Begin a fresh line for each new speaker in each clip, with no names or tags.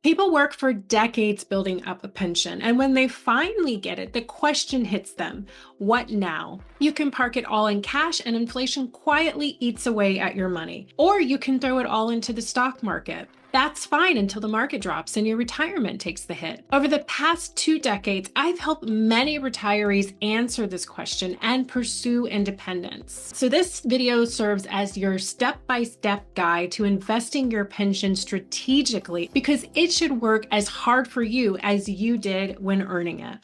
People work for decades building up a pension, and when they finally get it, the question hits them: what now? You can park it all in cash, and inflation quietly eats away at your money. Or you can throw it all into the stock market. That's fine until the market drops and your retirement takes the hit. Over the past 2 decades, I've helped many retirees answer this question and pursue independence. So this video serves as your step-by-step guide to investing your pension strategically, because it should work as hard for you as you did when earning it.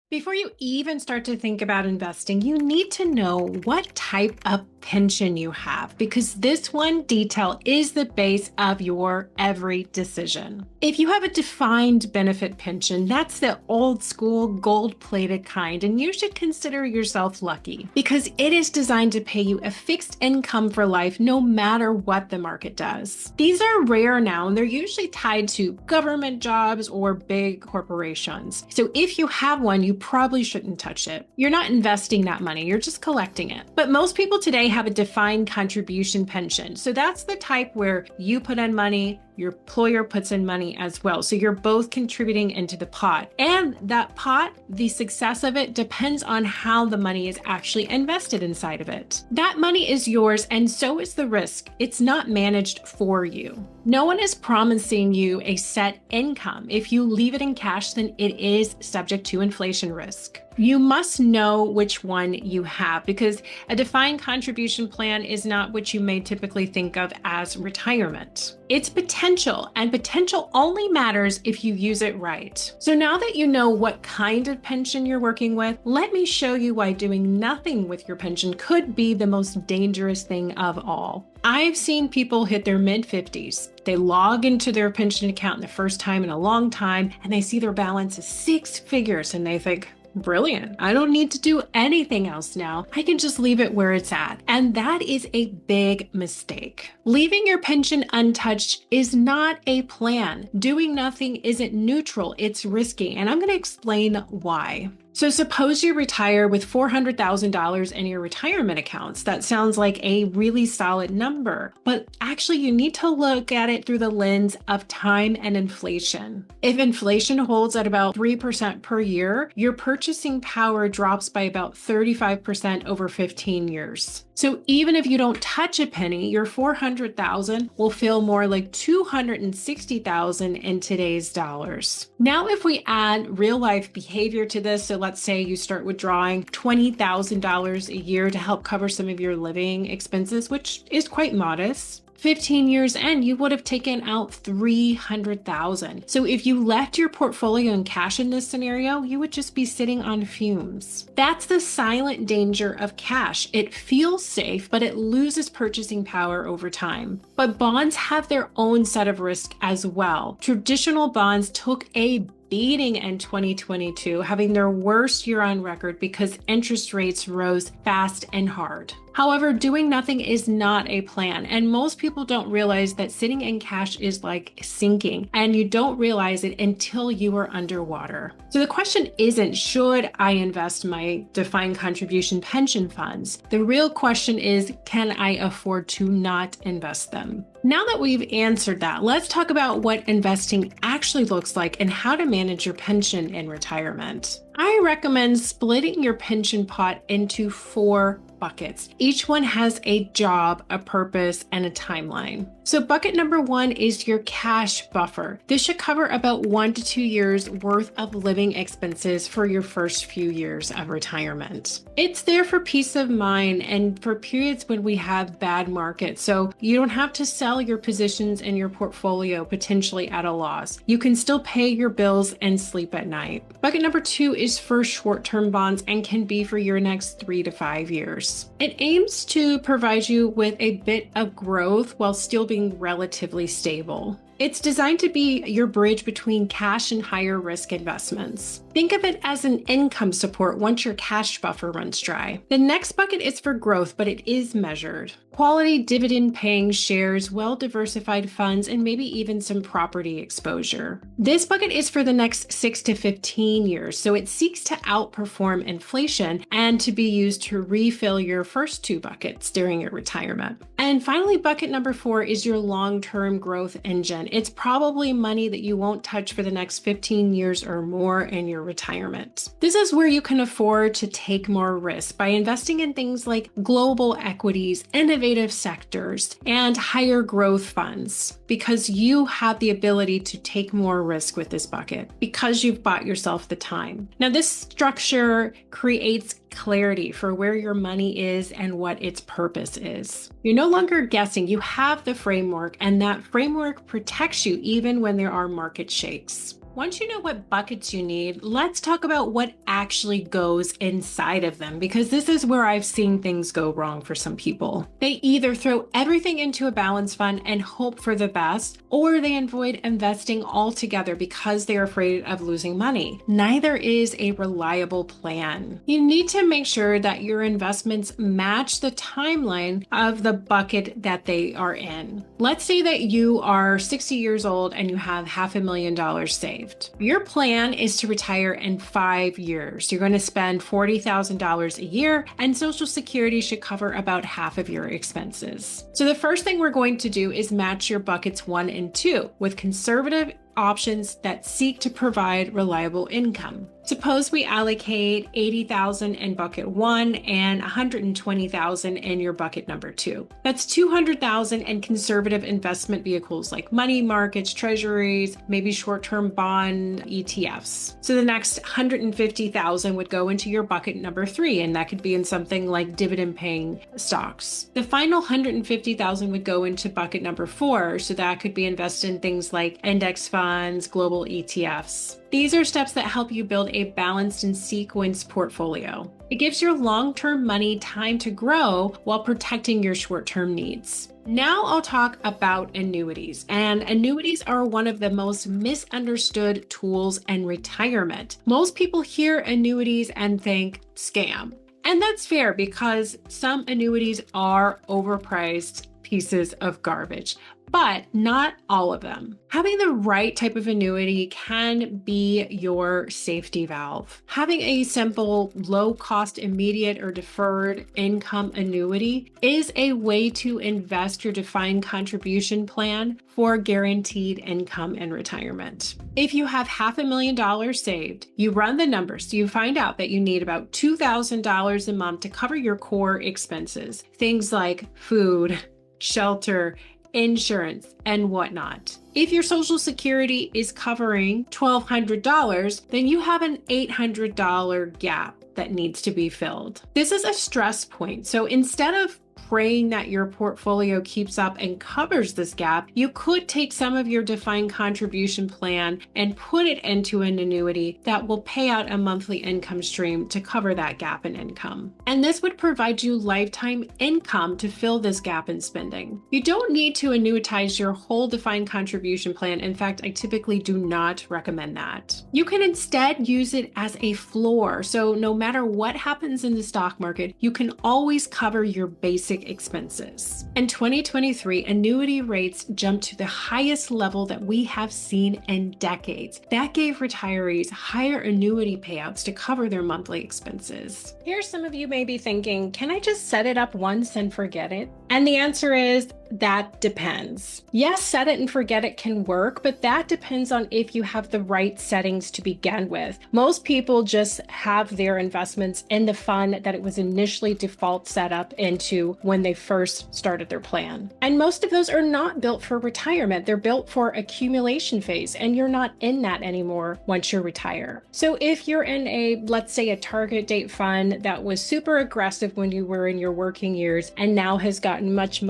Before you even start to think about investing, you need to know what type of pension you have, because this one detail is the base of your every decision. If you have a defined benefit pension, that's the old school gold-plated kind, and you should consider yourself lucky because it is designed to pay you a fixed income for life no matter what the market does. These are rare now, and they're usually tied to government jobs or big corporations. So if you have one, you probably shouldn't touch it. You're not investing that money, you're just collecting it. But most people today have a defined contribution pension. So that's the type where you put in money, your employer puts in money as well. So you're both contributing into the pot. And that pot, the success of it depends on how the money is actually invested inside of it. That money is yours, and so is the risk. It's not managed for you. No one is promising you a set income. If you leave it in cash, then it is subject to inflation risk. You must know which one you have, because a defined contribution plan is not what you may typically think of as retirement. It's potential, and potential only matters if you use it right. So now that you know what kind of pension you're working with, let me show you why doing nothing with your pension could be the most dangerous thing of all. I've seen people hit their mid-50s. They log into their pension account the first time in a long time, and they see their balance is 6 figures, and they think, brilliant. I don't need to do anything else now. I can just leave it where it's at. And that is a big mistake. Leaving your pension untouched is not a plan. Doing nothing isn't neutral, it's risky. And I'm going to explain why. So suppose you retire with $400,000 in your retirement accounts. That sounds like a really solid number, but actually you need to look at it through the lens of time and inflation. If inflation holds at about 3% per year, your purchasing power drops by about 35% over 15 years. So even if you don't touch a penny, your $400,000 will feel more like $260,000 in today's dollars. Now, if we add real life behavior to this, so let's say you start withdrawing $20,000 a year to help cover some of your living expenses, which is quite modest. 15 years in, you would have taken out $300,000. So if you left your portfolio in cash in this scenario, you would just be sitting on fumes. That's the silent danger of cash. It feels safe, but it loses purchasing power over time. But bonds have their own set of risk as well. Traditional bonds took a beating in 2022, having their worst year on record because interest rates rose fast and hard. However, doing nothing is not a plan, and most people don't realize that sitting in cash is like sinking, and you don't realize it until you are underwater. So the question isn't, should I invest my defined contribution pension funds? The real question is, can I afford to not invest them? Now that we've answered that, let's talk about what investing actually looks like and how to manage your pension in retirement. I recommend splitting your pension pot into 4 buckets. Each one has a job, a purpose, and a timeline. So bucket number 1 is your cash buffer. This should cover about 1 to 2 years worth of living expenses for your first few years of retirement. It's there for peace of mind and for periods when we have bad markets. So you don't have to sell your positions in your portfolio potentially at a loss. You can still pay your bills and sleep at night. Bucket number 2 is for short-term bonds and can be for your next 3 to 5 years. It aims to provide you with a bit of growth while still being relatively stable. It's designed to be your bridge between cash and higher risk investments. Think of it as an income support once your cash buffer runs dry. The next bucket is for growth, but it is measured. Quality dividend-paying shares, well-diversified funds, and maybe even some property exposure. This bucket is for the next 6 to 15 years, so it seeks to outperform inflation and to be used to refill your first two buckets during your retirement. And finally, bucket number 4 is your long-term growth engine. It's probably money that you won't touch for the next 15 years or more in your retirement. This is where you can afford to take more risk by investing in things like global equities, innovative sectors, and higher growth funds, because you have the ability to take more risk with this bucket because you've bought yourself the time. Now, this structure creates clarity for where your money is and what its purpose is. You're no longer guessing, you have the framework, and that framework protects you even when there are market shakes. Once you know what buckets you need, let's talk about what actually goes inside of them, because this is where I've seen things go wrong for some people. They either throw everything into a balance fund and hope for the best, or they avoid investing altogether because they're afraid of losing money. Neither is a reliable plan. You need to make sure that your investments match the timeline of the bucket that they are in. Let's say that you are 60 years old and you have $500,000 saved. Your plan is to retire in 5 years. You're going to spend $40,000 a year, and Social Security should cover about half of your expenses. So the first thing we're going to do is match your buckets 1 and 2 with conservative options that seek to provide reliable income. Suppose we allocate $80,000 in bucket 1 and $120,000 in your bucket number 2. That's $200,000 in conservative investment vehicles like money markets, treasuries, maybe short-term bond ETFs. So the next $150,000 would go into your bucket number 3, and that could be in something like dividend-paying stocks. The final $150,000 would go into bucket number 4, so that could be invested in things like index funds, global ETFs. These are steps that help you build a balanced and sequenced portfolio. It gives your long-term money time to grow while protecting your short-term needs. Now I'll talk about annuities. And annuities are one of the most misunderstood tools in retirement. Most people hear annuities and think scam. And that's fair, because some annuities are overpriced pieces of garbage, but not all of them. Having the right type of annuity can be your safety valve. Having a simple, low-cost, immediate, or deferred income annuity is a way to invest your defined contribution plan for guaranteed income in retirement. If you have $500,000 saved, you run the numbers, you find out that you need about $2,000 a month to cover your core expenses, things like food, shelter, insurance, and whatnot. If your Social Security is covering $1,200, then you have an $800 gap that needs to be filled. This is a stress point. So instead of praying that your portfolio keeps up and covers this gap, you could take some of your defined contribution plan and put it into an annuity that will pay out a monthly income stream to cover that gap in income. And this would provide you lifetime income to fill this gap in spending. You don't need to annuitize your whole defined contribution plan. In fact, I typically do not recommend that. You can instead use it as a floor. So no matter what happens in the stock market, you can always cover your basic expenses. In 2023, annuity rates jumped to the highest level that we have seen in decades. That gave retirees higher annuity payouts to cover their monthly expenses. Here, some of you may be thinking, can I just set it up once and forget it? And the answer is, that depends. Yes, set it and forget it can work, but that depends on if you have the right settings to begin with. Most people just have their investments in the fund that it was initially default set up into when they first started their plan. And most of those are not built for retirement. They're built for accumulation phase, and you're not in that anymore once you retire. So if you're in a, let's say, a target date fund that was super aggressive when you were in your working years and now has gotten much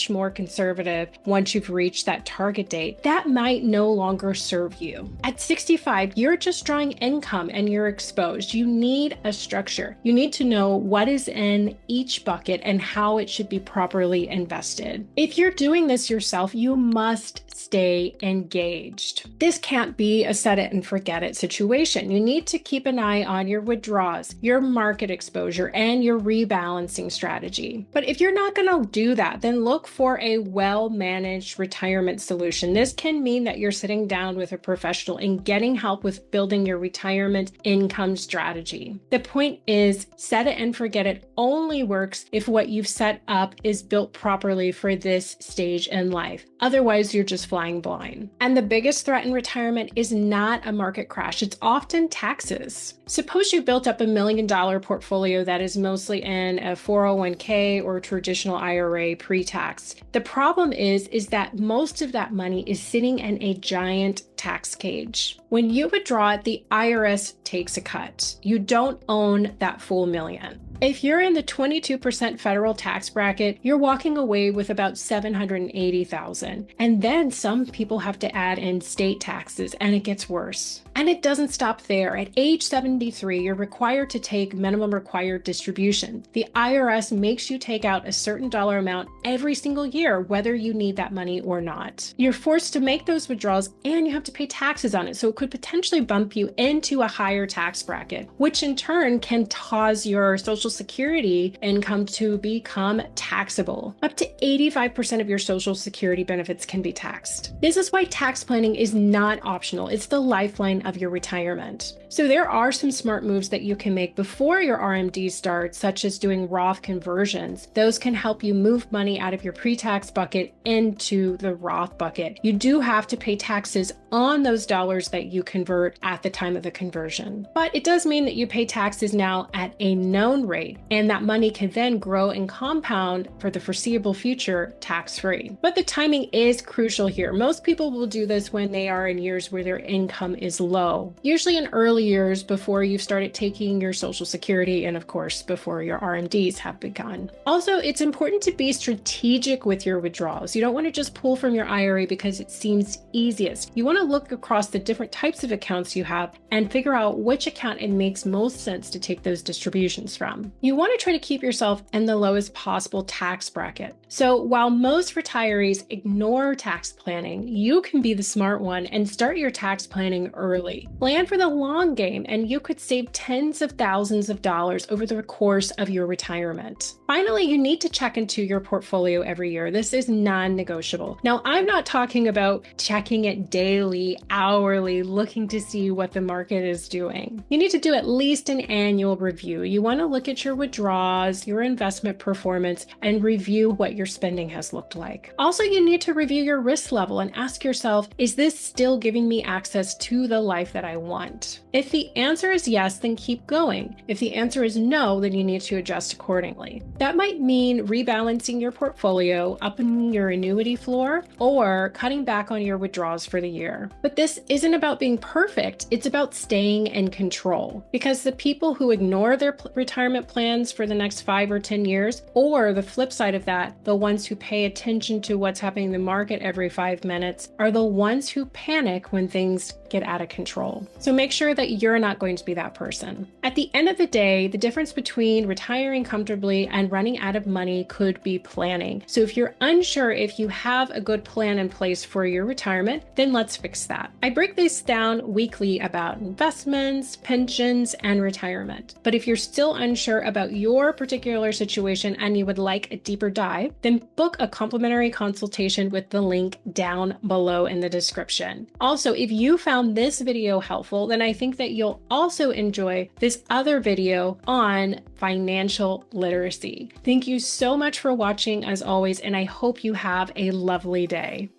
much more conservative once you've reached that target date, that might no longer serve you. At 65, you're just drawing income and you're exposed. You need a structure. You need to know what is in each bucket and how it should be properly invested. If you're doing this yourself, you must stay engaged. This can't be a set it and forget it situation. You need to keep an eye on your withdrawals, your market exposure, and your rebalancing strategy. But if you're not going to do that, then look for a well-managed retirement solution. This can mean that you're sitting down with a professional and getting help with building your retirement income strategy. The point is, set it and forget it only works if what you've set up is built properly for this stage in life. Otherwise, you're just flying blind. And the biggest threat in retirement is not a market crash. It's often taxes. Suppose you built up $1 million portfolio that is mostly in a 401k or traditional IRA pre-tax. The problem is that most of that money is sitting in a giant tax cage. When you withdraw it, the IRS takes a cut. You don't own that full million. If you're in the 22% federal tax bracket, you're walking away with about $780,000. And then some people have to add in state taxes, and it gets worse. And it doesn't stop there. At age 73, you're required to take minimum required distribution. The IRS makes you take out a certain dollar amount every single year, whether you need that money or not. You're forced to make those withdrawals, and you have to pay taxes on it. So it could potentially bump you into a higher tax bracket, which in turn can cause your Social Security income to become taxable. Up to 85% of your Social Security benefits can be taxed. This is why tax planning is not optional. It's the lifeline of your retirement. So there are some smart moves that you can make before your RMD starts, such as doing Roth conversions. Those can help you move money out of your pre-tax bucket into the Roth bucket. You do have to pay taxes on those dollars that you convert at the time of the conversion. But it does mean that you pay taxes now at a known rate, and that money can then grow and compound for the foreseeable future tax-free. But the timing is crucial here. Most people will do this when they are in years where their income is low, usually in early years before you've started taking your Social Security and, of course, before your RMDs have begun. Also, it's important to be strategic with your withdrawals. You don't want to just pull from your IRA because it seems easiest. You want to look across the different types of accounts you have and figure out which account it makes most sense to take those distributions from. You want to try to keep yourself in the lowest possible tax bracket. So while most retirees ignore tax planning, you can be the smart one and start your tax planning early. Plan for the long game, and you could save tens of thousands of dollars over the course of your retirement. Finally, you need to check into your portfolio every year. This is non-negotiable. Now, I'm not talking about checking it daily, hourly, looking to see what the market is doing. You need to do at least an annual review. You want to look at your withdrawals, your investment performance, and review what your spending has looked like. Also, you need to review your risk level and ask yourself, is this still giving me access to the life that I want? If the answer is yes, then keep going. If the answer is no, then you need to adjust accordingly. That might mean rebalancing your portfolio, upping your annuity floor, or cutting back on your withdrawals for the year. But this isn't about being perfect. It's about staying in control, because the people who ignore their retirement plans for the next 5 or 10 years, or the flip side of that, the ones who pay attention to what's happening in the market every 5 minutes, are the ones who panic when things get out of control. So make sure that you're not going to be that person. At the end of the day, the difference between retiring comfortably and running out of money could be planning. So if you're unsure if you have a good plan in place for your retirement, then let's fix that. I break this down weekly about investments, pensions, and retirement. But if you're still unsure about your particular situation and you would like a deeper dive, then book a complimentary consultation with the link down below in the description. Also, if you found this video helpful, then I think that you'll also enjoy this other video on financial literacy. Thank you so much for watching as always, and I hope you have a lovely day.